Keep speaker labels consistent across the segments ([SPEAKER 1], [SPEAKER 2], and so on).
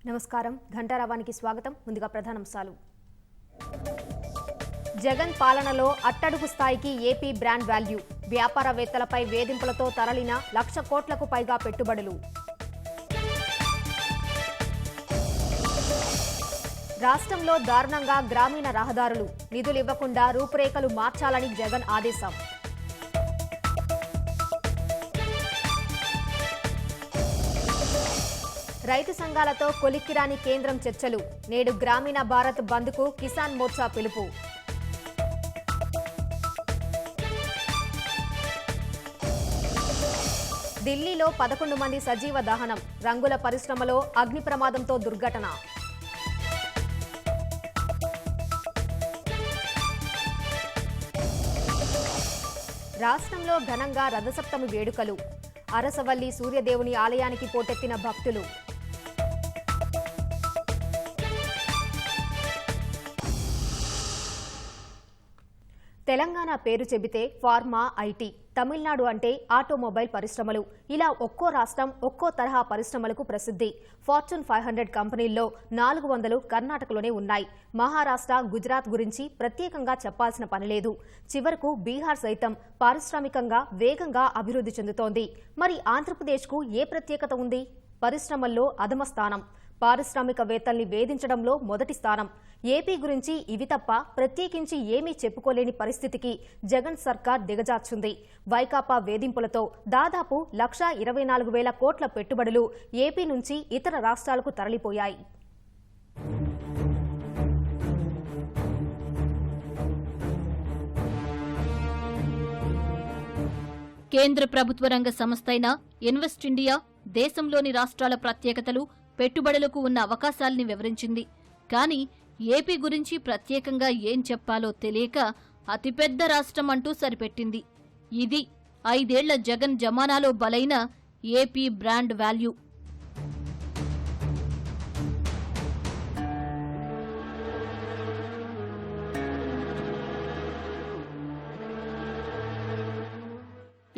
[SPEAKER 1] నమస్కారం ఘంటారావానికి స్వాగతం. ముందుగా ప్రధానాంశాలు. జగన్ పాలనలో అట్టడుగు స్థాయికి ఏపీ బ్రాండ్ వాల్యూ. వ్యాపారవేత్తలపై వేధింపులతో తరలిన 1,00,000 కోట్లకు పైగా పెట్టుబడులు. రాష్ట్రంలో దారుణంగా గ్రామీణ రహదారులు. నిధులు ఇవ్వకుండా రూపురేఖలు మార్చాలని జగన్ ఆదేశం. రైతు సంఘాలతో కొలిక్కిరాని కేంద్రం చర్చలు. నేడు గ్రామీణ భారత్ బంద్కు కిసాన్ మోర్చా పిలుపు. ఢిల్లీలో 11 మంది సజీవ దహనం. రంగుల పరిశ్రమలో అగ్ని ప్రమాదంతో దుర్ఘటన. రాష్ట్రంలో ఘనంగా రథసప్తమి వేడుకలు. అరసవల్లి సూర్యదేవుని ఆలయానికి పోటెత్తిన భక్తులు. తెలంగాణ పేరు చెబితే ఫార్మా, ఐటీ, తమిళనాడు అంటే ఆటోమొబైల్ పరిశ్రమలు, ఇలా ఒక్కో రాష్ట్రం ఒక్కో తరహా పరిశ్రమలకు ప్రసిద్ధి. ఫార్చ్యూన్ 500 కంపెనీల్లో 400 కర్ణాటకలోనే ఉన్నాయి. మహారాష్ట్ర, గుజరాత్ గురించి ప్రత్యేకంగా చెప్పాల్సిన పనిలేదు. చివరకు బీహార్ సైతం పారిశ్రామికంగా వేగంగా అభివృద్ధి చెందుతోంది. మరి ఆంధ్రప్రదేశ్కు ఏ ప్రత్యేకత ఉంది? పరిశ్రమల్లో అధమ స్థానం, పారిశ్రామికవేత్తల్ని వేధించడంలో మొదటి స్థానం. ఏపీ గురించి ఇవి తప్ప ప్రత్యేకించి ఏమీ చెప్పుకోలేని పరిస్థితికి జగన్ సర్కార్ దిగజార్చుంది. వైకాపా వేధింపులతో దాదాపు 1,24,000 కోట్ల పెట్టుబడులు ఏపీ నుంచి ఇతర రాష్ట్రాలకు తరలిపోయాయి.
[SPEAKER 2] కేంద్ర ప్రభుత్వ రంగ సంస్థైన ఇన్వెస్ట్ ఇండియా దేశంలోని రాష్ట్రాల ప్రత్యేకతలు, పెట్టుబడులకు ఉన్న అవకాశాల్ని వివరించింది. కానీ ఏపీ గురించి ప్రత్యేకంగా ఏం చెప్పాలో తెలియక అతిపెద్ద రాష్ట్రం అంటూ సరిపెట్టింది. ఇది 5 ఏళ్ల జగన్ జమానాలో బలైన ఏపీ బ్రాండ్ వాల్యూ.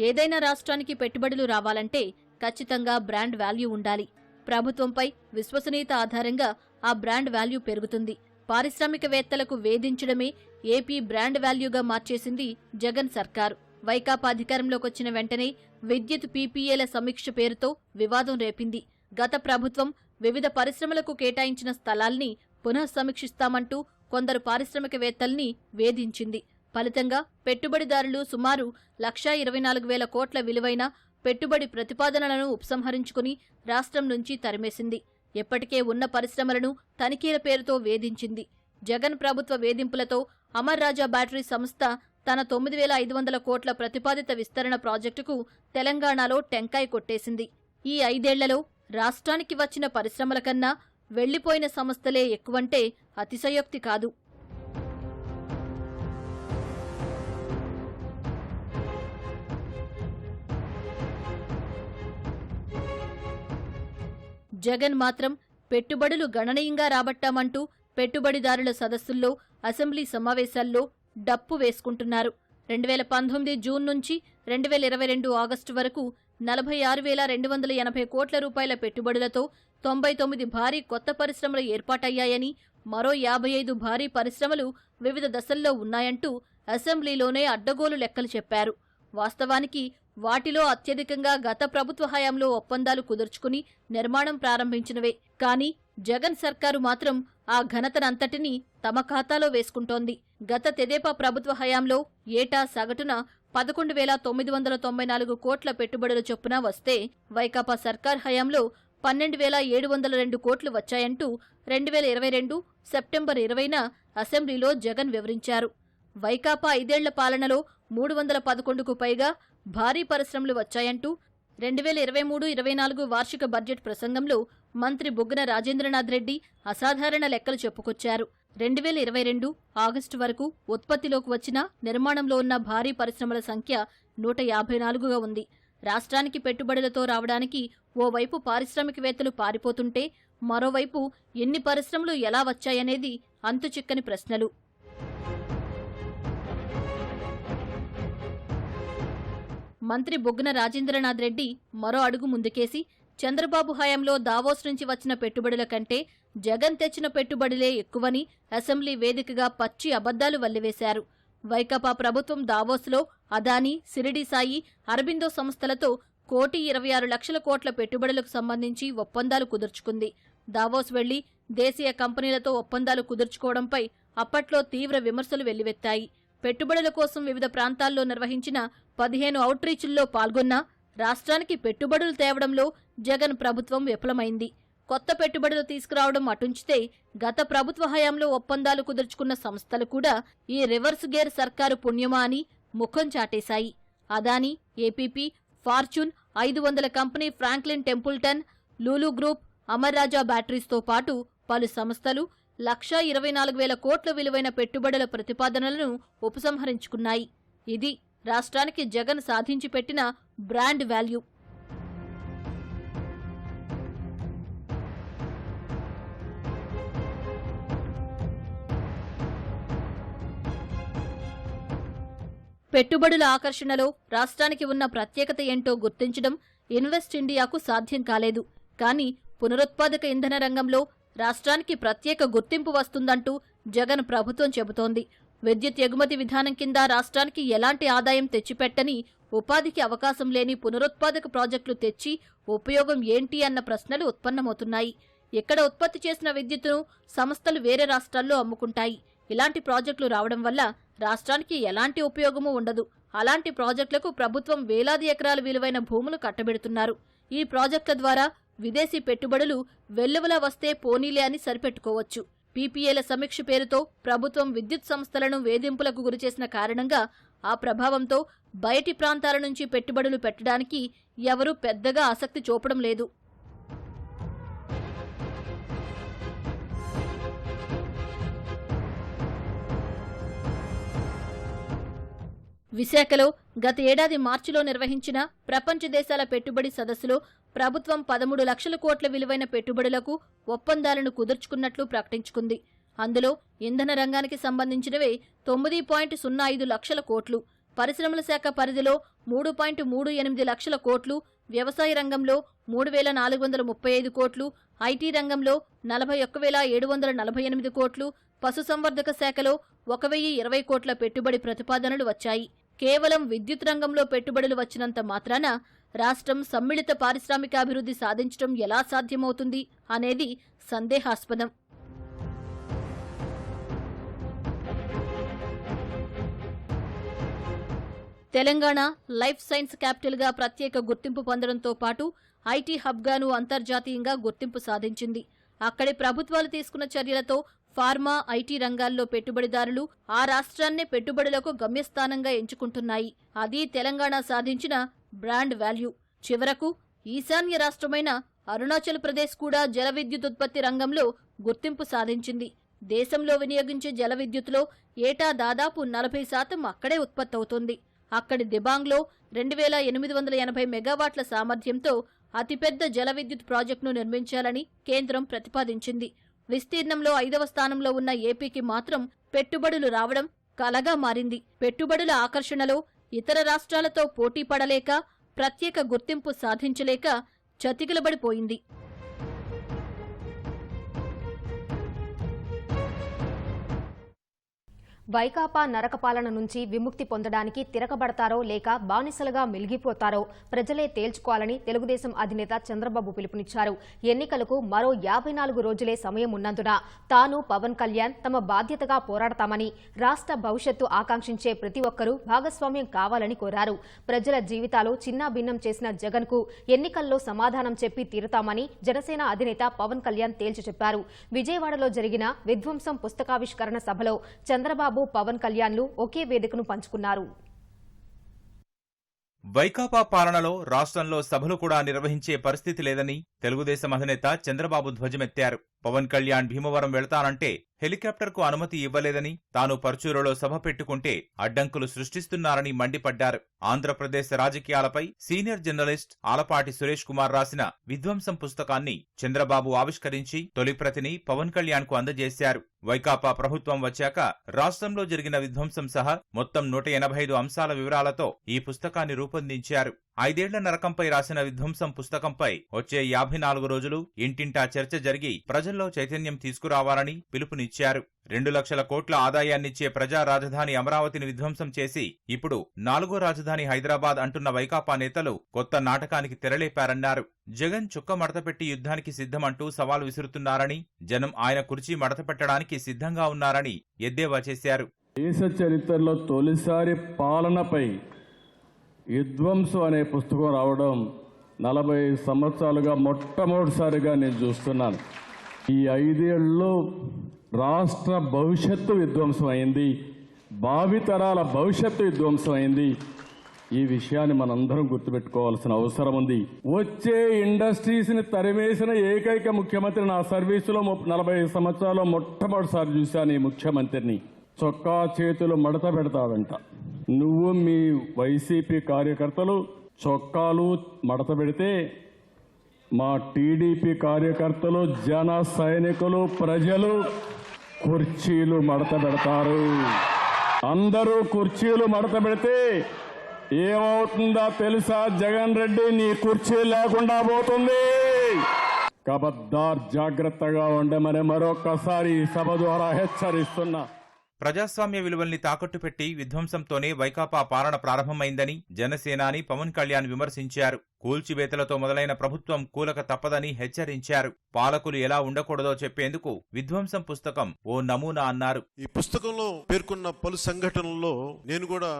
[SPEAKER 2] ఏదైనా రాష్ట్రానికి పెట్టుబడులు రావాలంటే ఖచ్చితంగా బ్రాండ్ వాల్యూ ఉండాలి. ప్రభుత్వంపై విశ్వసనీయత ఆధారంగా ఆ బ్రాండ్ వాల్యూ పెరుగుతుంది. పారిశ్రామికవేత్తలకు వేధించడమే ఏపీ బ్రాండ్ వాల్యూగా మార్చేసింది జగన్ సర్కారు. వైకాపా అధికారంలోకొచ్చిన వెంటనే విద్యుత్ పీపీఏల సమీక్ష పేరుతో వివాదం రేపింది. గత ప్రభుత్వం వివిధ పరిశ్రమలకు కేటాయించిన స్థలాల్ని పునః సమీక్షిస్తామంటూ కొందరు పారిశ్రామికవేత్తల్ని వేధించింది. ఫలితంగా పెట్టుబడిదారులు సుమారు 1,24,000 కోట్ల విలువైన పెట్టుబడి ప్రతిపాదనలను ఉపసంహరించుకుని రాష్ట్రం నుంచి తరిమేసింది. ఎప్పటికే ఉన్న పరిశ్రమలను తనిఖీల పేరుతో వేధించింది. జగన్ ప్రభుత్వ వేధింపులతో అమర్ రాజా బ్యాటరీ సంస్థ తన 9,500 కోట్ల ప్రతిపాదిత విస్తరణ ప్రాజెక్టుకు తెలంగాణలో టెంకాయ కొట్టేసింది. ఈ 5 ఏళ్లలో రాష్ట్రానికి వచ్చిన పరిశ్రమల కన్నా వెళ్లిపోయిన సంస్థలే ఎక్కువంటే అతిశయోక్తి కాదు. జగన్ మాత్రం పెట్టుబడులు గణనీయంగా రాబట్టామంటూ పెట్టుబడిదారుల సదస్సుల్లో, అసెంబ్లీ సమావేశాల్లో డప్పు వేసుకుంటున్నారు. 2019 జూన్ నుంచి 2022 ఆగస్టు వరకు 46,280 కోట్ల రూపాయల పెట్టుబడులతో 99 భారీ కొత్త పరిశ్రమలు ఏర్పాటయ్యాయని, మరో 55 భారీ పరిశ్రమలు వివిధ దశల్లో ఉన్నాయంటూ అసెంబ్లీలోనే అడ్డగోలు లెక్కలు చెప్పారు. వాస్తవానికి వాటిలో అత్యధికంగా గత ప్రభుత్వ హయాంలో ఒప్పందాలు కుదుర్చుకుని నిర్మాణం ప్రారంభించినవే. కానీ జగన్ సర్కారు మాత్రం ఆ ఘనతనంతటినీ తమ ఖాతాలో వేసుకుంటోంది. గత తెదేపా ప్రభుత్వ హయాంలో ఏటా సగటున 11,994 కోట్ల పెట్టుబడుల చొప్పున వస్తే, వైకాపా సర్కార్ హయాంలో 12,702 కోట్లు వచ్చాయంటూ 2022 సెప్టెంబర్ 20న అసెంబ్లీలో జగన్ వివరించారు. వైకాపా 5 ఏళ్ల పాలనలో 311కు పైగా భారీ పరిశ్రమలు వచ్చాయంటూ 2023-24 వార్షిక బడ్జెట్ ప్రసంగంలో మంత్రి బుగ్గన రాజేంద్రనాథ్ రెడ్డి అసాధారణ లెక్కలు చెప్పుకొచ్చారు. 2022 ఆగస్టు వరకు ఉత్పత్తిలోకి వచ్చిన, నిర్మాణంలో ఉన్న భారీ పరిశ్రమల సంఖ్య 154గా ఉంది. రాష్ట్రానికి పెట్టుబడులతో రావడానికి ఓవైపు పారిశ్రామికవేత్తలు పారిపోతుంటే, మరోవైపు ఎన్ని పరిశ్రమలు ఎలా వచ్చాయనేది అంతుచిక్కని ప్రశ్నలు. మంత్రి బుగ్గన రాజేంద్రనాథ్ రెడ్డి మరో అడుగు ముందుకేసి చంద్రబాబు హయాంలో దావోస్ నుంచి వచ్చిన పెట్టుబడుల కంటే జగన్ తెచ్చిన పెట్టుబడులే ఎక్కువని అసెంబ్లీ వేదికగా పచ్చి అబద్దాలు వల్లివేశారు. వైకాపా ప్రభుత్వం దావోస్లో అదానీ, సిరిడి సాయి, అరబిందో సంస్థలతో 1,26,00,000 కోట్ల పెట్టుబడులకు సంబంధించి ఒప్పందాలు కుదుర్చుకుంది. దావోస్ వెళ్లి దేశీయ కంపెనీలతో ఒప్పందాలు కుదుర్చుకోవడంపై అప్పట్లో తీవ్ర విమర్శలు వెల్లువెత్తాయి. పెట్టుబడుల కోసం వివిధ ప్రాంతాల్లో నిర్వహించిన 15 అవుట్రీచ్ల్లో పాల్గొన్నా రాష్ట్రానికి పెట్టుబడులు తేవడంలో జగన్ ప్రభుత్వం విఫలమైంది. కొత్త పెట్టుబడులు తీసుకురావడం అటుంచితే గత ప్రభుత్వ హయాంలో ఒప్పందాలు కుదుర్చుకున్న సంస్థలు కూడా ఈ రివర్స్ గేర్ సర్కారు పుణ్యమా అని ముఖం చాటేశాయి. Adani, APP, Fortune, 500 company Franklin Templeton, Lulu group, Amar Raja బ్యాటరీస్తో పాటు పలు సంస్థలు 1,24,000 కోట్ల విలువైన పెట్టుబడుల ప్రతిపాదనలను ఉపసంహరించుకున్నాయి. ఇది రాష్ట్రానికి జగన్ సాధించి పెట్టిన బ్రాండ్ వాల్యూ. పెట్టుబడుల ఆకర్షణలో రాష్ట్రానికి ఉన్న ప్రత్యేకత ఏంటో గుర్తించడం ఇన్వెస్ట్ ఇండియాకు సాధ్యం కాలేదు. కానీ పునరుత్పాదక ఇంధన రంగంలో రాష్ట్రానికి ప్రత్యేక గుర్తింపు వస్తుందంటూ జగన్ ప్రభుత్వం చెబుతోంది. విద్యుత్ ఎగుమతి విధానం కింద రాష్ట్రానికి ఎలాంటి ఆదాయం తెచ్చిపెట్టని, ఉపాధికి అవకాశం లేని పునరుత్పాదక ప్రాజెక్టులు తెచ్చి ఉపయోగం ఏంటి అన్న ప్రశ్నలు ఉత్పన్నమవుతున్నాయి. ఇక్కడ ఉత్పత్తి చేసిన విద్యుత్తును సంస్థలు వేరే రాష్ట్రాల్లో అమ్ముకుంటాయి. ఇలాంటి ప్రాజెక్టులు రావడం వల్ల రాష్ట్రానికి ఎలాంటి ఉపయోగమూ ఉండదు. అలాంటి ప్రాజెక్టులకు ప్రభుత్వం వేలాది ఎకరాల విలువైన భూములు కట్టబెడుతున్నారు. ఈ ప్రాజెక్టుల ద్వారా విదేశీ పెట్టుబడులు వెల్లువలా వస్తే పోనీలే అని సరిపెట్టుకోవచ్చు. పీపీఏల సమీక్ష పేరుతో ప్రభుత్వం విద్యుత్ సంస్థలను వేధింపులకు గురిచేసిన కారణంగా ఆ ప్రభావంతో బయటి ప్రాంతాల నుంచి పెట్టుబడులు పెట్టడానికి ఎవరూ పెద్దగా ఆసక్తి చూపడం లేదు. విశాఖలో గత ఏడాది మార్చిలో నిర్వహించిన ప్రపంచ దేశాల పెట్టుబడి సదస్సులో ప్రభుత్వం 13 లక్షల కోట్ల విలువైన పెట్టుబడులకు ఒప్పందాలను కుదుర్చుకున్నట్లు ప్రకటించుకుంది. అందులో ఇంధన రంగానికి సంబంధించినవే 9.05 లక్షల కోట్లు, పరిశ్రమల శాఖ పరిధిలో 3.38 లక్షల కోట్లు, వ్యవసాయ రంగంలో 3,435 కోట్లు, ఐటీ రంగంలో 41,748 కోట్లు, పశుసంవర్ధక శాఖలో 1,020 కోట్ల పెట్టుబడి ప్రతిపాదనలు వచ్చాయి. కేవలం విద్యుత్ రంగంలో పెట్టుబడులు వచ్చినంత మాత్రాన రాష్ట్రం సమ్మిళిత పారిశ్రామికాభివృద్ధి సాధించడం ఎలా సాధ్యమవుతుంది అనేది సందేహాస్పదం. తెలంగాణ లైఫ్ సైన్స్ క్యాపిటల్గా ప్రత్యేక గుర్తింపు పొందడంతో పాటు ఐటీ హబ్గాను అంతర్జాతీయంగా గుర్తింపు సాధించింది. అక్కడి ప్రభుత్వాలు తీసుకున్న చర్యలతో ఫార్మా, ఐటీ రంగాల్లో పెట్టుబడిదారులు ఆ రాష్ట్రాన్నే పెట్టుబడులకు గమ్యస్థానంగా ఎంచుకుంటున్నాయి. అది తెలంగాణ సాధించిన బ్రాండ్ వాల్యూ. చివరకు ఈశాన్య రాష్ట్రమైన అరుణాచల్ ప్రదేశ్ కూడా జల విద్యుత్ ఉత్పత్తి రంగంలో గుర్తింపు సాధించింది. దేశంలో వినియోగించే జల విద్యుత్తులో ఏటా దాదాపు 40% అక్కడే ఉత్పత్తి అవుతోంది. అక్కడి దిబాంగ్లో 2,880 మెగావాట్ల సామర్థ్యంతో అతిపెద్ద జల విద్యుత్ ప్రాజెక్టును నిర్మించాలని కేంద్రం ప్రతిపాదించింది. విస్తీర్ణంలో 5వ స్థానంలో ఉన్న ఏపీకి మాత్రం పెట్టుబడులు రావడం కలగా మారింది. పెట్టుబడుల ఆకర్షణలో ఇతర రాష్ట్రాలతో పోటీ పడలేక, ప్రత్యేక గుర్తింపు సాధించలేక చతికిలబడిపోయింది.
[SPEAKER 1] వైకాపా నరకపాలన నుంచి విముక్తి పొందడానికి తిరగబడతారో లేక బానిసలుగా మిలిగిపోతారో ప్రజలే తేల్చుకోవాలని తెలుగుదేశం అధినేత చంద్రబాబు పిలుపునిచ్చారు. ఎన్నికలకు మరో 54 రోజులే సమయం ఉన్నందున తాను, పవన్ కళ్యాణ్ తమ బాధ్యతగా పోరాడతామని, రాష్ట్ర భవిష్యత్తు ఆకాంక్షించే ప్రతి ఒక్కరూ భాగస్వామ్యం కావాలని కోరారు. ప్రజల జీవితాలు చిన్నాభిన్నం చేసిన జగన్కు ఎన్నికల్లో సమాధానం చెప్పి తీరుతామని జనసేన అధినేత పవన్ కళ్యాణ్ తేల్చి చెప్పారు. విజయవాడలో జరిగిన విధ్వంసం పుస్తకావిష్కరణ సభలో చంద్రబాబు, పవన్ కళ్యాణ్లు ఒకే వేదికను పంచుకున్నారు.
[SPEAKER 3] వైకాపా పాలనలో రాష్ట్రంలో సభలు కూడా నిర్వహించే పరిస్థితి లేదని తెలుగుదేశం అధినేత చంద్రబాబు ధ్వజమెత్తారు. పవన్ కళ్యాణ్ భీమవరం వెళతానంటే హెలికాప్టర్కు అనుమతి ఇవ్వలేదని, తాను పర్చూరులో సభ పెట్టుకుంటే అడ్డంకులు సృష్టిస్తున్నారని మండిపడ్డారు. ఆంధ్రప్రదేశ్ రాజకీయాలపై సీనియర్ జర్నలిస్ట్ ఆలపాటి సురేష్ కుమార్ రాసిన విధ్వంసం పుస్తకాన్ని చంద్రబాబు ఆవిష్కరించి తొలి ప్రతిని పవన్ కళ్యాణ్కు అందజేశారు. వైకాపా ప్రభుత్వం వచ్చాక రాష్ట్రంలో జరిగిన విధ్వంసం సహా మొత్తం 185 అంశాల వివరాలతో ఈ పుస్తకాన్ని రూపొందించారు. 5 ఏళ్ల నరకంపై రాసిన విధ్వంసం పుస్తకంపై వచ్చే 54 రోజులు ఇంటింటా చర్చ జరిగి ప్రజల్లో చైతన్యం తీసుకురావాలని పిలుపునిచ్చారు. 2 లక్షల కోట్ల ఆదాయాన్నిచ్చే ప్రజా రాజధాని అమరావతిని విధ్వంసం చేసి ఇప్పుడు 4వ రాజధాని హైదరాబాద్ అంటున్న వైకాపా నేతలు కొత్త నాటకానికి తెరలేపారన్నారు. జగన్ చుక్క మడతపెట్టి యుద్ధానికి సిద్ధమంటూ సవాల్ విసురుతున్నారని, జనం ఆయన కుర్చీ మడతపెట్టడానికి సిద్ధంగా ఉన్నారని ఎద్దేవా చేశారు.
[SPEAKER 4] దేశ చరిత్రలో తొలిసారి పాలనపై విధ్వంసం అనే పుస్తకం రావడం 40 సంవత్సరాలుగా మొట్టమొదటిసారిగా నేను చూస్తున్నాను. ఈ 5 ఏళ్లలో రాష్ట్ర భవిష్యత్తు విధ్వంసం అయింది, భావితరాల భవిష్యత్తు విధ్వంసం అయింది. ఈ విషయాన్ని మనందరం గుర్తుపెట్టుకోవాల్సిన అవసరం ఉంది. వచ్చే ఇండస్ట్రీస్ని తరిమేసిన ఏకైక ముఖ్యమంత్రి నా సర్వీసులో 40 సంవత్సరాల్లో మొట్టమొదటిసారి చూశాను. ఈ ముఖ్యమంత్రిని చొక్కా చేతులు మడత పెడతాడంట. నువ్వు మీ వైసీపీ కార్యకర్తలు చొక్కాలు మడత పెడితే మా టీడీపీ కార్యకర్తలు, జన సైనికులు, ప్రజలు కుర్చీలు మడత పెడతారు. అందరూ కుర్చీలు మడత పెడితే ఏమవుతుందో తెలుసా? జగన్ రెడ్డి నీ కుర్చీ లేకుండా పోతుంది. కబద్దార్, జాగ్రత్తగా ఉండమని మరొక్కసారి ఈ సభ ద్వారా హెచ్చరిస్తున్నా.
[SPEAKER 3] ప్రజాస్వామ్య విలువల్ని తాకట్టు పెట్టి విధ్వంసంతోనే వైకాపా పాలన ప్రారంభమైందని జనసేనాని పవన్ కళ్యాణ్ విమర్శించారు. కూల్చివేతలతో మొదలైన ప్రభుత్వం కూలక తప్పదని హెచ్చరించారు. పాలకులు ఎలా ఉండకూడదో చెప్పేందుకు విధ్వంసం పుస్తకం ఓ నమూనా అన్నారు.
[SPEAKER 5] ఈ పుస్తకంలో పేర్కొన్న పలు సంఘటనల్లో నేను కూడా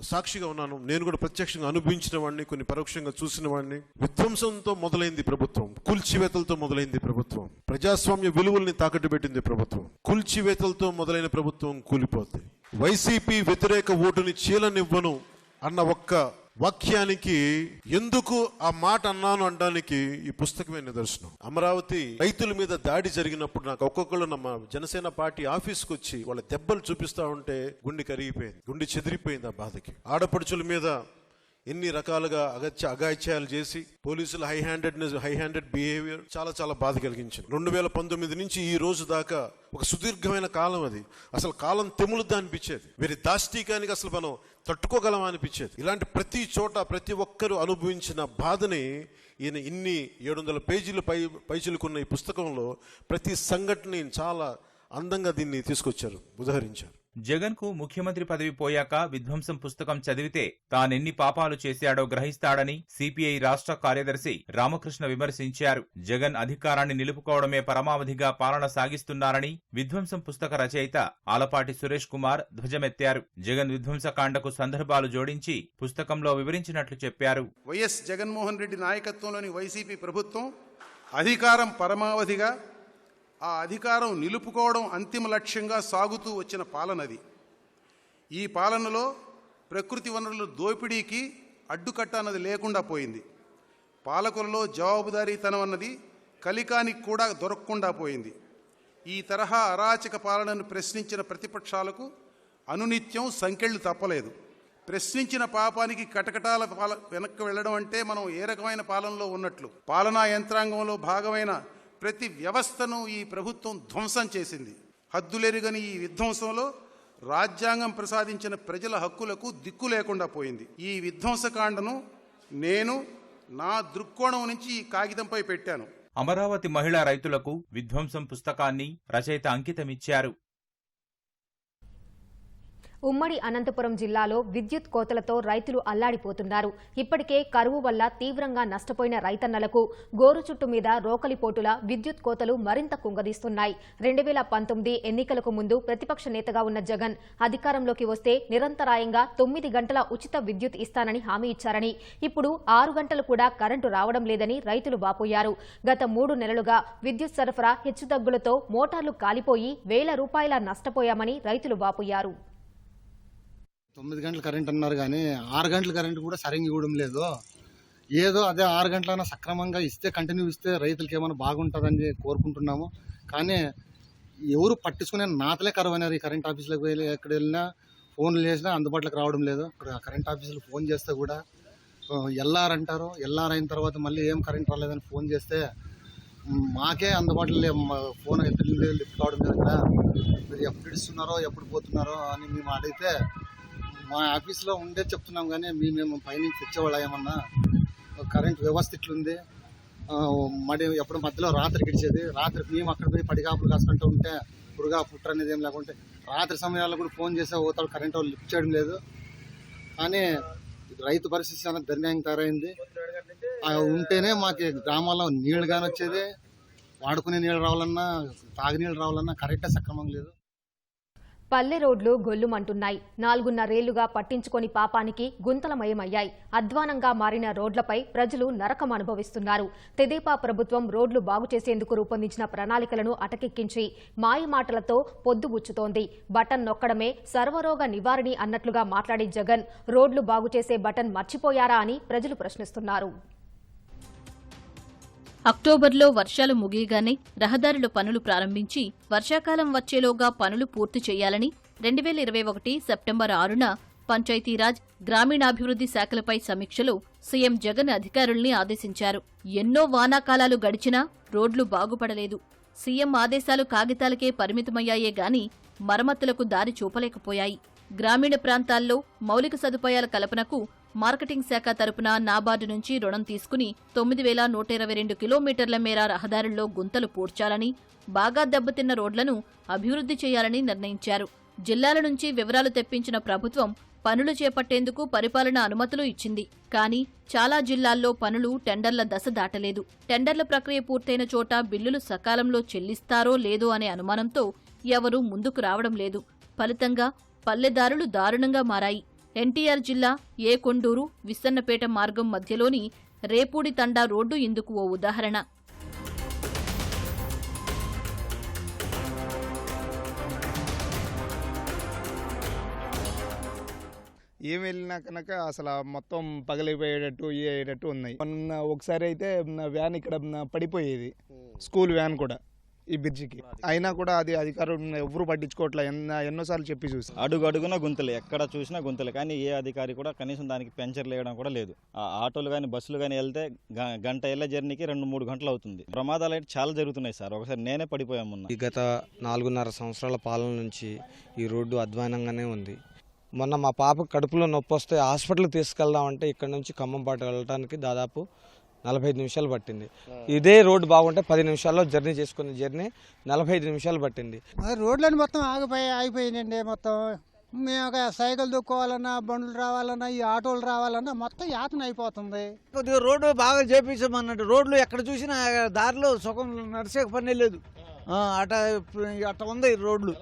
[SPEAKER 5] సాక్షిగా ఉన్నాను. నేను కూడా ప్రత్యక్షంగా అనుభవించిన వాడిని, కొన్ని పరోక్షంగా చూసిన వాడిని. విధ్వంసంతో మొదలైంది ప్రభుత్వం, కూల్చివేతలతో మొదలైంది ప్రభుత్వం, ప్రజాస్వామ్య విలువల్ని తాకట్టు పెట్టింది ప్రభుత్వం. కూల్చివేతలతో మొదలైన ప్రభుత్వం కూలిపోద్ది. వైసీపీ వ్యతిరేక ఓటుని చీలనివ్వను అన్న ఒక్క వాక్యానికి ఎందుకు ఆ మాట అన్నాను అనడానికి ఈ పుస్తకమే నిదర్శనం. అమరావతి రైతుల మీద దాడి జరిగినప్పుడు నాకు ఒక్కొక్కళ్ళు ನಮ್ಮ జనసేన పార్టీ ఆఫీస్కి వచ్చి వాళ్ళ దెబ్బలు చూపిస్తా ఉంటే గుండె కరిగిపోయింది, గుండె చెదిరిపోయింది ఆ బాధకి. ఆడపడుచుల మీద ఎన్ని రకాలుగా అగాయిత్యాలు చేసి పోలీసులు హై హ్యాండెడ్ బిహేవియర్ చాలా చాలా బాధ కలిగించింది. 2019 నుంచి ఈ రోజు దాకా ఒక సుదీర్ఘమైన కాలం అది. అసలు కాలం తెములుద్దా అనిపించేది. వీరి దాష్టీకానికి అసలు మనం తట్టుకోగలమా అనిపించేది. ఇలాంటి ప్రతి చోట ప్రతి ఒక్కరూ అనుభవించిన బాధని ఈయన ఇన్ని 700 పేజీలు పైచిలుకున్న ఈ పుస్తకంలో ప్రతి సంఘటనని చాలా అందంగా దీన్ని తీసుకొచ్చారు, ఉదహరించారు.
[SPEAKER 3] జగన్ కు ముఖ్యమంత్రి పదవి పోయాక విధ్వంసం పుస్తకం చదివితే తానెన్ని పాపాలు చేశాడో గ్రహిస్తాడని సిపిఐ రాష్ట్ర కార్యదర్శి రామకృష్ణ విమర్శించారు. జగన్ అధికారాన్ని నిలుపుకోవడమే పరమావధిగా పాలన సాగిస్తున్నారని విధ్వంసం పుస్తక రచయిత ఆలపాటి సురేష్ కుమార్ ధ్వజమెత్తారు. జగన్ విధ్వంసకాండకు సందర్భాలు జోడించి పుస్తకంలో వివరించినట్లు చెప్పారు.
[SPEAKER 6] వైఎస్ జగన్మోహన్ రెడ్డి నాయకత్వంలోని వైసీపీ ప్రభుత్వం అధికారం పరమావధిగా, ఆ అధికారం నిలుపుకోవడం అంతిమ లక్ష్యంగా సాగుతూ వచ్చిన పాలనది. ఈ పాలనలో ప్రకృతి వనరుల దోపిడీకి అడ్డుకట్ట అన్నది లేకుండా పోయింది. పాలకులలో జవాబుదారీతనం అన్నది కలికానికి కూడా దొరకకుండా పోయింది. ఈ తరహా అరాచక పాలనను ప్రశ్నించిన ప్రతిపక్షాలకు అనునిత్యం సంకెళ్లు తప్పలేదు. ప్రశ్నించిన పాపానికి కటకటాల వెనక్కి వెళ్ళడం అంటే మనం ఏ రకమైన పాలనలో ఉన్నట్లు. పాలనా యంత్రాంగంలో భాగమైన ప్రతి వ్యవస్థను ఈ ప్రభుత్వం ధ్వంసం చేసింది. హద్దులెరుగని ఈ విధ్వంసంలో రాజ్యాంగం ప్రసాదించిన ప్రజల హక్కులకు దిక్కు లేకుండా పోయింది. ఈ విధ్వంసకాండను నేను నా దృక్కోణం నుంచి ఈ కాగితంపై పెట్టాను.
[SPEAKER 3] అమరావతి మహిళా రైతులకు విధ్వంసం పుస్తకాన్ని రచయిత అంకితమిచ్చారు.
[SPEAKER 1] ఉమ్మడి అనంతపురం జిల్లాలో విద్యుత్ కోతలతో రైతులు అల్లాడిపోతున్నారు. ఇప్పటికే కరువు వల్ల తీవ్రంగా నష్టపోయిన రైతన్నలకు గోరు చుట్టు మీద రోకలిపోటుల విద్యుత్ కోతలు మరింత కుంగదీస్తున్నాయి. 2019 ఎన్నికలకు ముందు ప్రతిపక్ష నేతగా ఉన్న జగన్ అధికారంలోకి వస్తే నిరంతరాయంగా 9 గంటల ఉచిత విద్యుత్ ఇస్తానని హామీ ఇచ్చారని, ఇప్పుడు 6 గంటలు కూడా కరెంటు రావడం లేదని రైతులు వాపోయారు. గత 3 నెలలుగా విద్యుత్ సరఫరా హెచ్చుతగ్గులతో మోటార్లు కాలిపోయి వేల రూపాయల నష్టపోయామని రైతులు వాపోయారు.
[SPEAKER 7] 9 గంటల కరెంట్ అన్నారు కానీ 6 గంటల కరెంట్ కూడా సరిగ్గా ఇవ్వడం లేదు. ఏదో అదే 6 గంటలైనా సక్రమంగా ఇస్తే, కంటిన్యూ ఇస్తే రైతులకి ఏమైనా బాగుంటుందని కోరుకుంటున్నాము. కానీ ఎవరు పట్టించుకునే నాతలే కరువైనారు. ఈ కరెంట్ ఆఫీసులకు వెళ్ళి ఎక్కడ వెళ్ళినా ఫోన్లు చేసినా అందుబాటులోకి రావడం లేదు. ఇక్కడ కరెంట్ ఆఫీసులు ఫోన్ చేస్తే కూడా ఎల్ఆర్ అంటారు. ఎల్ఆర్ అయిన తర్వాత మళ్ళీ ఏం కరెంట్ రాలేదని ఫోన్ చేస్తే మాకే అందుబాటులో ఫోన్ లిఫ్ట్ కావడం లేదు. మీరు ఎప్పుడు ఇస్తున్నారో ఎప్పుడు పోతున్నారో అని మేము అడిగితే మా ఆఫీస్లో ఉండే చెప్తున్నాం కానీ మేము పైనుంచి తెచ్చేవాళ్ళ ఏమన్నా కరెంట్ వ్యవస్థ ఇట్లుంది. మడి ఎప్పుడు మధ్యలో రాత్రి గడిచేది. రాత్రి మేము అక్కడ పోయి పడిగాపులు కాసుకుంటూ ఉంటే పురుగా పుట్ర అనేది ఏం లేకుంటే రాత్రి సమయాల్లో కూడా ఫోన్ చేసే పోతాడు, కరెంట్ వాళ్ళు లిఫ్ట్ చేయడం లేదు. కానీ రైతు పరిస్థితి చాలా దర్యాయం తయారైంది. ఉంటేనే మాకు గ్రామాల్లో నీళ్లు కానీ వచ్చేది, వాడుకునే నీళ్ళు రావాలన్నా తాగునీళ్ళు రావాలన్నా కరెక్ట్గా సక్రమంగా లేదు.
[SPEAKER 1] పల్లె రోడ్లు గొల్లుమంటున్నాయి. 4.5 ఏళ్లుగా పట్టించుకొని పాపానికి గుంతలమయమయ్యాయి. అధ్వానంగా మారిన రోడ్లపై ప్రజలు నరకం అనుభవిస్తున్నారు. తెదేపా ప్రభుత్వం రోడ్లు బాగు చేసేందుకు రూపొందించిన ప్రణాళికలను అటకెక్కించి మాయమాటలతో పొద్దుబుచ్చుతోంది. బటన్ నొక్కడమే సర్వరోగ నివారణి అన్నట్లుగా మాట్లాడే జగన్ రోడ్లు బాగు చేసే బటన్ మర్చిపోయారా అని ప్రజలు ప్రశ్నిస్తున్నారు.
[SPEAKER 2] అక్టోబర్లో వర్షాలు ముగియగానే రహదారుల పనులు ప్రారంభించి వర్షాకాలం వచ్చేలోగా పనులు పూర్తి చేయాలని 2021 సెప్టెంబర్ 6న పంచాయతీరాజ్, గ్రామీణాభివృద్ధి శాఖలపై సమీక్షలో సీఎం జగన్ అధికారుల్ని ఆదేశించారు. ఎన్నో వానాకాలాలు గడిచినా రోడ్లు బాగుపడలేదు. సీఎం ఆదేశాలు కాగితాలకే పరిమితమయ్యాయే గాని మరమ్మతులకు దారి చూపలేకపోయాయి. గ్రామీణ ప్రాంతాల్లో మౌలిక సదుపాయాల కల్పనకు మార్కెటింగ్ శాఖ తరపున నాబార్డు నుంచి రుణం తీసుకుని 9,122 కిలోమీటర్ల మేర రహదారుల్లో గుంతలు పూడ్చాలని, బాగా దెబ్బతిన్న రోడ్లను అభివృద్ధి చేయాలని నిర్ణయించారు. జిల్లాల నుంచి వివరాలు తెప్పించిన ప్రభుత్వం పనులు చేపట్టేందుకు పరిపాలన అనుమతులు ఇచ్చింది. కానీ చాలా జిల్లాల్లో పనులు టెండర్ల దశ దాటలేదు. టెండర్ల ప్రక్రియ పూర్తయిన చోట బిల్లులు సకాలంలో చెల్లిస్తారో లేదో అనే అనుమానంతో ఎవరూ ముందుకు రావడం లేదు. ఫలితంగా పల్లెదారులు దారుణంగా మారాయి. ఎన్టీఆర్ జిల్లా ఏకొండూరు, విస్సన్నపేట మార్గం మధ్యలోని రేపూడి తండా రోడ్డు ఇందుకు ఓ ఉదాహరణ.
[SPEAKER 8] ఏం వెళ్ళినా కనుక అసలు మొత్తం పగిలిపోయేటట్టు అయ్యేటట్టు ఉన్నాయి. మొన్న ఒకసారి అయితే వ్యాన్ ఇక్కడ పడిపోయేది, స్కూల్ వ్యాన్ కూడా ఈ బ్రిడ్జికి. అయినా కూడా అది అధికారులు ఎవరు పట్టించుకోవట్లే. ఎన్నోసార్లు చెప్పి చూసి
[SPEAKER 9] అడుగడుగున గుంతలే, ఎక్కడ చూసినా గుంతలే. కానీ ఏ అధికారి కూడా కనీసం దానికి పెంచర్ లేయడం కూడా లేదు. ఆ ఆటోలు కానీ బస్సులు కానీ వెళ్తే గంట వెళ్ళే జర్నీకి 2-3 గంటలు అవుతుంది. ప్రమాదాలు అయితే చాలా జరుగుతున్నాయి సార్. ఒకసారి నేనే పడిపోయాము.
[SPEAKER 10] ఈ గత 4.5 సంవత్సరాల పాలన నుంచి ఈ రోడ్డు అధ్వానంగానే ఉంది. మొన్న మా పాపకు కడుపులో నొప్పి వస్తే హాస్పిటల్కి తీసుకెళ్దామంటే ఇక్కడ నుంచి ఖమ్మంపాటు వెళ్ళడానికి దాదాపు 45 నిమిషాలు పట్టింది. ఇదే రోడ్డు బాగుంటే 10 నిమిషాల్లో జర్నీ చేసుకునే జర్నీ 45 నిమిషాలు పట్టింది.
[SPEAKER 11] రోడ్లను మొత్తం ఆగిపోయినండి. మొత్తం మేము ఒక సైకిల్ దొక్కోవాలన్నా, బండ్లు రావాలన్నా, ఈ ఆటోలు రావాలన్నా మొత్తం యాతన అయిపోతుంది.
[SPEAKER 12] కొద్దిగా రోడ్డు బాగా చేపించమన్నట్టు. రోడ్లు ఎక్కడ చూసినా దారిలో సుఖం నడిచే పని లేదు. అట్ట ఉంది రోడ్లు.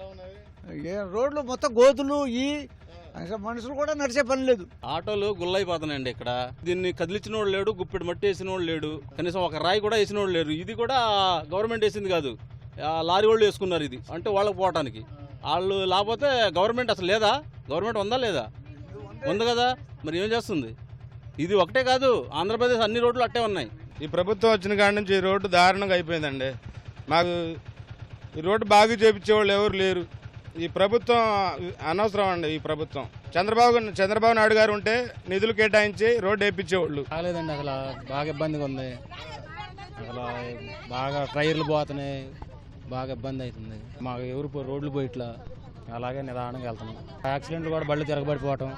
[SPEAKER 12] రోడ్లు మొత్తం గోతులు, మనుషులు కూడా నడిచే పని లేదు.
[SPEAKER 13] ఆటోలు గుల్లైపోతున్నాయండి ఇక్కడ. దీన్ని కదిలించిన వాడు లేడు, గుప్పెడు మట్టి వేసిన వాడు లేడు, కనీసం ఒక రాయి కూడా వేసిన వాడు లేరు. ఇది కూడా గవర్నమెంట్ వేసింది కాదు, లారీ వాళ్ళు వేసుకున్నారు. ఇది అంటే వాళ్ళకి పోవటానికి. వాళ్ళు లేకపోతే గవర్నమెంట్ అసలు లేదా? గవర్నమెంట్ ఉందా లేదా? ఉంది కదా, మరి ఏం చేస్తుంది? ఇది ఒకటే కాదు, ఆంధ్రప్రదేశ్ అన్ని రోడ్లు అట్టే ఉన్నాయి.
[SPEAKER 14] ఈ ప్రభుత్వం వచ్చిన కాడి నుంచి ఈ రోడ్డు దారుణంగా అయిపోయిందండి. మాకు ఈ రోడ్డు బాగా చేపించేవాళ్ళు ఎవరు లేరు. ఈ ప్రభుత్వం అనవసరం అండి. ఈ ప్రభుత్వం చంద్రబాబు నాయుడు గారు ఉంటే నిధులు కేటాయించి రోడ్డు వేయించేవాళ్ళు.
[SPEAKER 15] కాలేదండి, అసలు బాగా ఇబ్బందిగా ఉంది. అసలు బాగా టైర్లు పోతున్నాయి, బాగా ఇబ్బంది అవుతుంది. మాకు ఎవరు రోడ్లు పోయిట్లా, అలాగే నిదానంగా వెళ్తున్నాం. యాక్సిడెంట్లు కూడా బళ్ళు తిరగబడిపోవటం,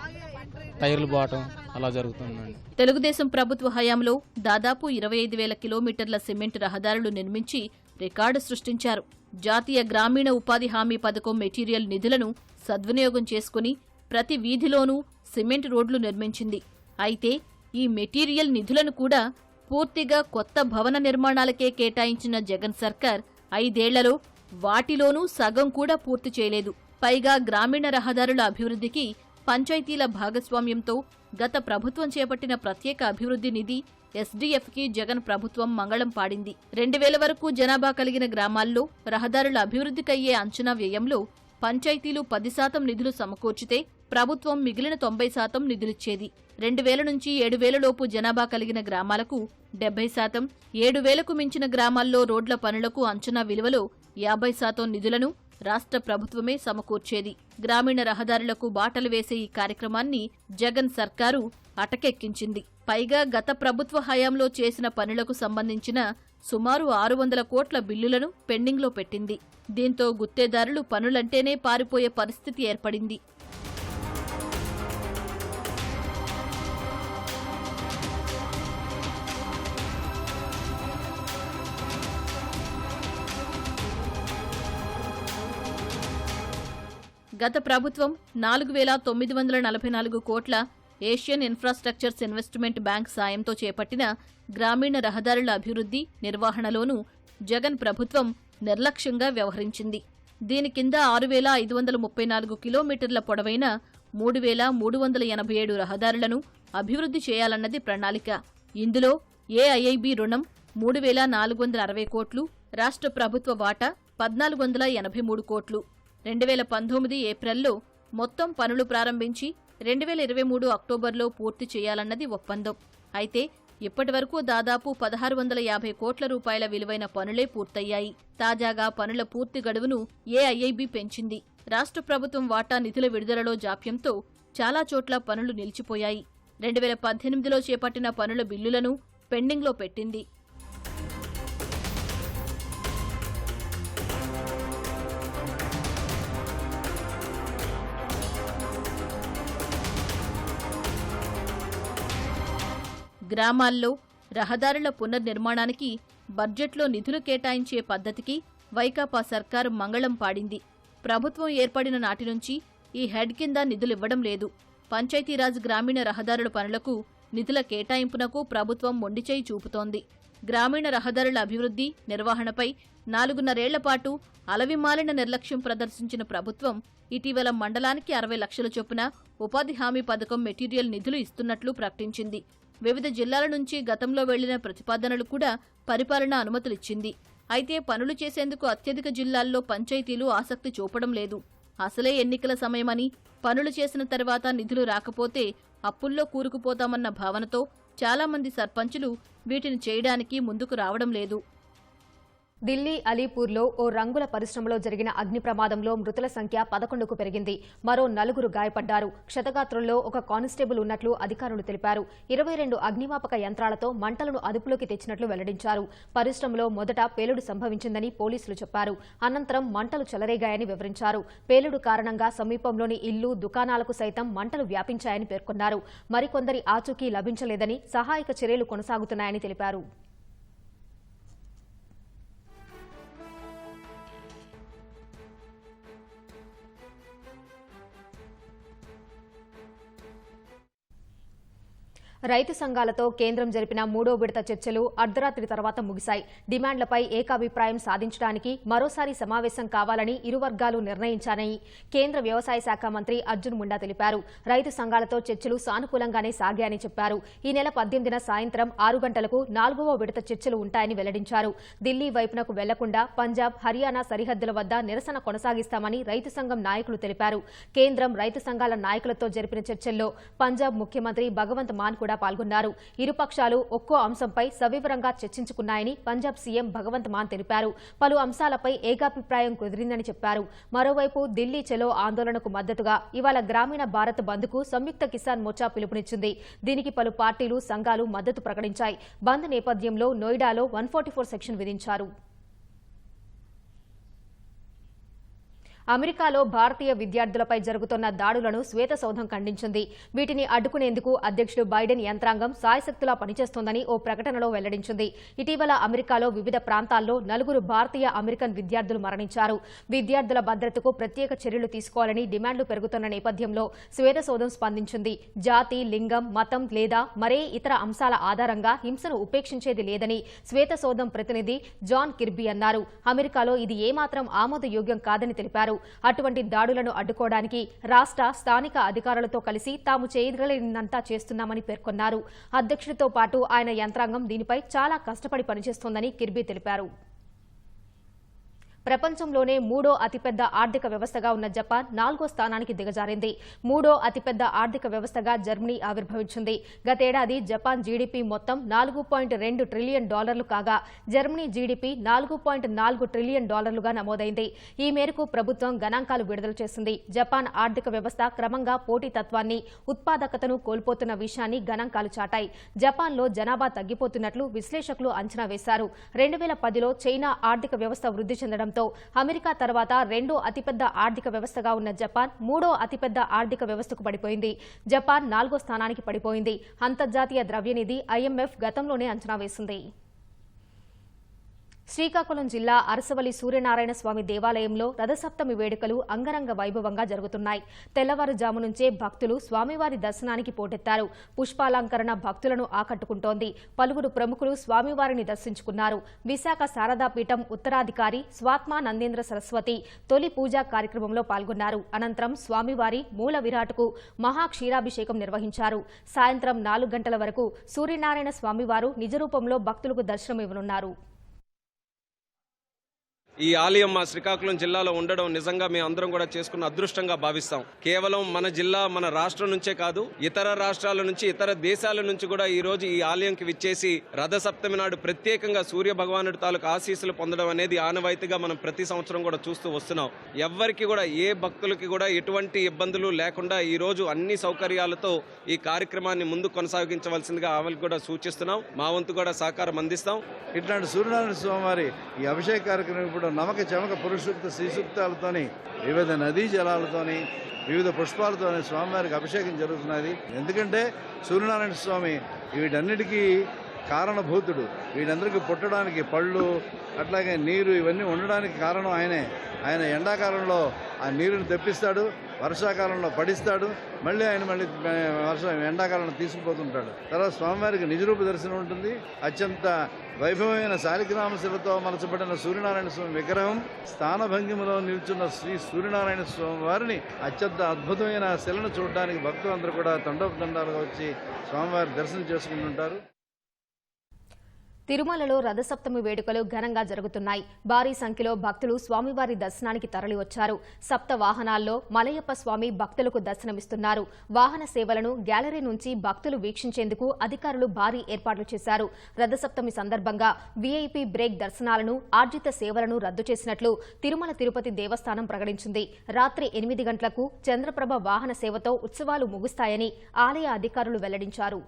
[SPEAKER 15] టైర్లు పోవటం అలా జరుగుతుందండి.
[SPEAKER 2] తెలుగుదేశం ప్రభుత్వ హయాంలో దాదాపు 25,000 కిలోమీటర్ల సిమెంట్ రహదారులు నిర్మించి రికార్డు సృష్టించారు. జాతీయ గ్రామీణ ఉపాధి హామీ పథకం మెటీరియల్ నిధులను సద్వినియోగం చేసుకుని ప్రతి వీధిలోనూ సిమెంట్ రోడ్లు నిర్మించింది. అయితే ఈ మెటీరియల్ నిధులను కూడా పూర్తిగా కొత్త భవన నిర్మాణాలకే కేటాయించిన జగన్ సర్కార్ 5 ఏళ్లలో వాటిలోనూ సగం కూడా పూర్తి చేయలేదు. పైగా గ్రామీణ రహదారుల అభివృద్ధికి పంచాయతీల భాగస్వామ్యంతో గత ప్రభుత్వం చేపట్టిన ప్రత్యేక అభివృద్ధి నిధి ఎస్డీఎఫ్కి జగన్ ప్రభుత్వం మంగళం పాడింది. 2000 వరకు జనాభా కలిగిన గ్రామాల్లో రహదారుల అభివృద్ధికయ్యే అంచనా వ్యయంలో పంచాయతీలు 10% నిధులు సమకూర్చితే ప్రభుత్వం మిగిలిన 90% నిధులిచ్చేది. 2000 నుంచి 7000 లోపు జనాభా కలిగిన గ్రామాలకు 70%, 7000కు మించిన గ్రామాల్లో రోడ్ల పనులకు అంచనా విలువలో 50% నిధులను రాష్ట్ర ప్రభుత్వమే సమకూర్చేది. గ్రామీణ రహదారులకు బాటలు వేసే ఈ కార్యక్రమాన్ని జగన్ సర్కారు అటకెక్కించింది. పైగా గత ప్రభుత్వ హయాంలో చేసిన పనులకు సంబంధించిన సుమారు 600 కోట్ల బిల్లులను పెండింగ్లో పెట్టింది. దీంతో గుత్తేదారులు పనులంటేనే పారిపోయే పరిస్థితి ఏర్పడింది. గత ప్రభుత్వం 4,944 కోట్ల ఏషియన్ ఇన్ఫ్రాస్ట్రక్చర్స్ ఇన్వెస్ట్మెంట్ బ్యాంక్ సాయంతో చేపట్టిన గ్రామీణ రహదారుల అభివృద్ధి నిర్వహణలోనూ జగన్ ప్రభుత్వం నిర్లక్ష్యంగా వ్యవహరించింది. దీని కింద 6,534 కిలోమీటర్ల పొడవైన 3,387 రహదారులను అభివృద్ధి చేయాలన్నది ప్రణాళిక. ఇందులో ఏఐఐబి రుణం 3,460 కోట్లు, రాష్ట్ర ప్రభుత్వ వాటా 1,483 కోట్లు. 2019 ఏప్రిల్లో మొత్తం పనులు ప్రారంభించి 2023 అక్టోబర్లో పూర్తి చేయాలన్నది ఒప్పందం. అయితే ఇప్పటివరకు దాదాపు 1,650 కోట్ల రూపాయల విలువైన పనులే పూర్తయ్యాయి. తాజాగా పనుల పూర్తి గడువును ఏఐఐబి పెంచింది. రాష్ట్ర ప్రభుత్వం వాటా నిధుల విడుదలలో జాప్యంతో చాలా చోట్ల పనులు నిలిచిపోయాయి. 2018లో చేపట్టిన పనుల బిల్లులను పెండింగ్లో పెట్టింది. గ్రామాల్లో రహదారుల పునర్నిర్మాణానికి బడ్జెట్లో నిధులు కేటాయించే పద్ధతికి వైకాపా సర్కారు మంగళం పాడింది. ప్రభుత్వం ఏర్పడిన నాటి నుంచి ఈ హెడ్ కింద నిధులివ్వడం లేదు. పంచాయతీరాజ్ గ్రామీణ రహదారుల పనులకు నిధుల కేటాయింపునకు ప్రభుత్వం మొండిచేయి చూపుతోంది. గ్రామీణ రహదారుల అభివృద్ధి నిర్వహణపై 4.5 పాటు అలవిమాలిన నిర్లక్ష్యం ప్రదర్శించిన ప్రభుత్వం ఇటీవల మండలానికి 60 లక్షల చొప్పున ఉపాధి హామీ పథకం మెటీరియల్ నిధులు ఇస్తున్నట్లు ప్రకటించింది. వివిధ జిల్లాల నుంచి గతంలో వెళ్లిన ప్రతిపాదనలు కూడా పరిపాలనా అనుమతులిచ్చింది. అయితే పనులు చేసేందుకు అత్యధిక జిల్లాల్లో పంచాయతీలు ఆసక్తి చూపడం లేదు. అసలే ఎన్నికల సమయమని, పనులు చేసిన తర్వాత నిధులు రాకపోతే అప్పుల్లో కూరుకుపోతామన్న భావనతో చాలామంది సర్పంచులు వీటిని చేయడానికి ముందుకు రావడం లేదు.
[SPEAKER 1] ఢిల్లీ అలీపూర్లో ఓ రంగుల పరిశ్రమలో జరిగిన అగ్ని ప్రమాదంలో మృతుల సంఖ్య 11కు పెరిగింది. మరో 4 గాయపడ్డారు. క్షతగాత్రుల్లో ఒక కానిస్టేబుల్ ఉన్నట్లు అధికారులు తెలిపారు. 22 అగ్నిమాపక యంత్రాలతో మంటలను అదుపులోకి తెచ్చినట్లు వెల్లడించారు. పరిశ్రమలో మొదట పేలుడు సంభవించిందని పోలీసులు చెప్పారు. అనంతరం మంటలు చెలరేగాయని వివరించారు. పేలుడు కారణంగా సమీపంలోని ఇల్లు, దుకాణాలకు సైతం మంటలు వ్యాపించాయని పేర్కొన్నారు. మరికొందరి ఆచూకీ లభించలేదని, సహాయక చర్యలు కొనసాగుతున్నాయని తెలిపారు. రైతు సంఘాలతో కేంద్రం జరిపిన 3వ విడత చర్చలు అర్ధరాత్రి తర్వాత ముగిశాయి. డిమాండ్లపై ఏకాభిప్రాయం సాధించడానికి మరోసారి సమావేశం కావాలని ఇరు వర్గాలు నిర్ణయించారని కేంద్ర వ్యవసాయ శాఖ మంత్రి అర్జున్ ముండా తెలిపారు. రైతు సంఘాలతో చర్చలు సానుకూలంగానే సాగాయని చెప్పారు. ఈ నెల 18న సాయంత్రం 6 గంటలకు 4వ విడత చర్చలు ఉంటాయని వెల్లడించారు. ఢిల్లీ వైపునకు వెళ్లకుండా పంజాబ్, హర్యానా సరిహద్దుల వద్ద నిరసన కొనసాగిస్తామని రైతు సంఘం నాయకులు తెలిపారు. కేంద్రం రైతు సంఘాల నాయకులతో జరిపిన చర్చల్లో పంజాబ్ ముఖ్యమంత్రి భగవంత్ మాన్ కూడా పాల్గొన్నారు. ఇరుపక్షాలు ఒక్కో అంశంపై సవివరంగా చర్చించుకున్నాయని పంజాబ్ సీఎం భగవంత్ మాన్ తెలిపారు. పలు అంశాలపై ఏకాభిప్రాయం కుదిరిందని చెప్పారు. మరోవైపు ఢిల్లీ చలో ఆందోళనకు మద్దతుగా ఇవాళ గ్రామీణ భారత్ బంద్కు సంయుక్త కిసాన్ మోర్చా పిలుపునిచ్చింది. దీనికి పలు పార్టీలు, సంఘాలు మద్దతు ప్రకటించాయి. బంద్ నేపథ్యంలో నోయిడాలో 144 సెక్షన్ విధించారు. అమెరికాలో భారతీయ విద్యార్థులపై జరుగుతున్న దాడులను శ్వేతసౌధం ఖండించింది. వీటిని అడ్డుకునేందుకు అధ్యక్షుడు బైడెన్ యంత్రాంగం సాయశక్తులా పనిచేస్తోందని ఓ ప్రకటనలో వెల్లడించింది. ఇటీవల అమెరికాలో వివిధ ప్రాంతాల్లో 4 భారతీయ అమెరికన్ విద్యార్థులు మరణించారు. విద్యార్థుల భద్రతకు ప్రత్యేక చర్యలు తీసుకోవాలని డిమాండ్లు పెరుగుతున్న నేపథ్యంలో శ్వేతసౌధం స్పందించింది. జాతి, లింగం, మతం లేదా మరే ఇతర అంశాల ఆధారంగా హింసను ఉపేక్షించేది లేదని శ్వేతసౌధం ప్రతినిధి జాన్ కిర్బీ అన్నారు. అమెరికాలో ఇది ఏమాత్రం ఆమోదయోగ్యం కాదని తెలిపారు. అటువంటి దాడులను అడ్డుకోవడానికి రాష్ట్ర, స్థానిక అధికారులతో కలిసి తాము చేయగలిగినంతా చేస్తున్నామని పేర్కొన్నారు. అధ్యక్షుడితో పాటు ఆయన యంత్రాంగం దీనిపై చాలా కష్టపడి పనిచేస్తోందని కిర్బీ తెలిపారు. ప్రపంచంలోనే 3వ అతిపెద్ద ఆర్థిక వ్యవస్థగా ఉన్న జపాన్ 4వ స్థానానికి దిగజారింది. 3వ అతిపెద్ద ఆర్థిక వ్యవస్థగా జర్మనీ ఆవిర్భవించింది. గతేడాది జపాన్ జీడీపీ మొత్తం $4.2 ట్రిలియన్ కాగా జర్మనీ జీడీపీ $4.4 ట్రిలియన్ నమోదైంది. ఈ మేరకు ప్రభుత్వం గణాంకాలు విడుదల చేసింది. జపాన్ ఆర్థిక వ్యవస్థ క్రమంగా పోటీతత్వాన్ని, ఉత్పాదకతను కోల్పోతున్న విషయాన్ని గణాంకాలు చాటాయి. జపాన్లో జనాభా తగ్గిపోతున్నట్లు విశ్లేషకులు అంచనా వేశారు. 2010లో చైనా ఆర్థిక వ్యవస్థ వృద్ధి చెందడం అమెరికా తర్వాత 2వ అతిపెద్ద ఆర్థిక వ్యవస్థగా ఉన్న జపాన్ 3వ అతిపెద్ద ఆర్థిక వ్యవస్థకు పడిపోయింది. జపాన్ 4వ స్థానానికి పడిపోయింది. అంతర్జాతీయ ద్రవ్యనిధి IMF గతంలోనే అంచనా వేసింది. శ్రీకాకుళం జిల్లా అరసవల్లి సూర్యనారాయణ స్వామి దేవాలయంలో రథసప్తమి వేడుకలు అంగరంగ వైభవంగా జరుగుతున్నాయి. తెల్లవారుజాము నుంచే భక్తులు స్వామివారి దర్శనానికి పోటెత్తారు. పుష్పాలంకరణ భక్తులను ఆకట్టుకుంటోంది. పలువురు ప్రముఖులు స్వామివారిని దర్శించుకున్నారు. విశాఖ శారదాపీఠం ఉత్తరాధికారి స్వాత్మా నందేంద్ర సరస్వతి తొలి పూజా కార్యక్రమంలో పాల్గొన్నారు. అనంతరం స్వామివారి మూల విరాట్కు మహాక్షీరాభిషేకం నిర్వహించారు. సాయంత్రం 4 గంటల వరకు సూర్యనారాయణ స్వామివారు నిజరూపంలో భక్తులకు దర్శనమివ్వనున్నారు.
[SPEAKER 16] ఈ ఆలయం మా శ్రీకాకుళం జిల్లాలో ఉండడం నిజంగా మేము అందరం కూడా చేసుకున్న అదృష్టంగా భావిస్తాం. కేవలం మన జిల్లా, మన రాష్ట్రం నుంచే కాదు, ఇతర రాష్ట్రాల నుంచి, ఇతర దేశాల నుంచి కూడా ఈ రోజు ఈ ఆలయంకి విచ్చేసి రథసప్తమి నాడు ప్రత్యేకంగా సూర్య భగవానుడి తాలూకు ఆశీస్సులు పొందడం అనేది ఆనవాయితీగా మనం ప్రతి సంవత్సరం కూడా చూస్తూ వస్తున్నాం. ఎవ్వరికి కూడా, ఏ భక్తులకి కూడా ఎటువంటి ఇబ్బందులు లేకుండా ఈ రోజు అన్ని సౌకర్యాలతో ఈ కార్యక్రమాన్ని ముందు కొనసాగించవలసిందిగా ఆమెకు కూడా సూచిస్తున్నాం. మా వంతు కూడా సహకారం అందిస్తాం.
[SPEAKER 17] ఇట్లాంటి సూర్యనారాయణ స్వామివారి ఈ అభిషేక కార్యక్రమం ఇప్పుడు నమక చమక పురుషుక్త శ్రీసూక్తాలతోని, వివిధ నదీ జలాలతోని, వివిధ పుష్పాలతోని స్వామివారికి అభిషేకం జరుగుతున్నది. ఎందుకంటే సూర్యనారాయణ స్వామి వీటన్నిటికీ కారణభూతుడు. వీటందరికీ పుట్టడానికి పళ్ళు, అట్లాగే నీరు ఇవన్నీ ఉండడానికి కారణం ఆయనే. ఆయన ఎండాకాలంలో ఆ నీరుని తెప్పిస్తాడు, వర్షాకాలంలో పడిస్తాడు, మళ్ళీ ఎండాకాలంలో తీసుకుపోతుంటాడు. తర్వాత స్వామివారికి నిజరూప దర్శనం ఉంటుంది. అత్యంత వైభవమైన శాలిగ్రామశిలతో మలచబడిన సూర్యనారాయణ స్వామి విగ్రహం స్థానభంగిమలో నిల్చున్న శ్రీ సూర్యనారాయణ స్వామి వారిని అత్యంత అద్భుతమైన శిలను చూడడానికి భక్తులందరూ కూడా తండోపతండాలుగా వచ్చి స్వామివారి దర్శనం చేసుకుంటుంటారు.
[SPEAKER 1] తిరుమలలో రథసప్తమి వేడుకలు ఘనంగా జరుగుతున్నాయి. భారీ సంఖ్యలో భక్తులు స్వామివారి దర్శనానికి తరలివచ్చారు. సప్త వాహనాల్లో మలయప్ప స్వామి భక్తులకు దర్శనమిస్తున్నారు. వాహన సేవలను గ్యాలరీ నుంచి భక్తులు వీక్షించేందుకు అధికారులు భారీ ఏర్పాట్లు చేశారు. రథసప్తమి సందర్భంగా వీఐపీ బ్రేక్ దర్శనాలను, ఆర్జిత సేవలను రద్దు చేసినట్లు తిరుమల తిరుపతి దేవస్థానం ప్రకటించింది. రాత్రి 8 గంటలకు చంద్రప్రభ వాహన సేవతో ఉత్సవాలు ముగుస్తాయని ఆలయ అధికారులు వెల్లడించారు.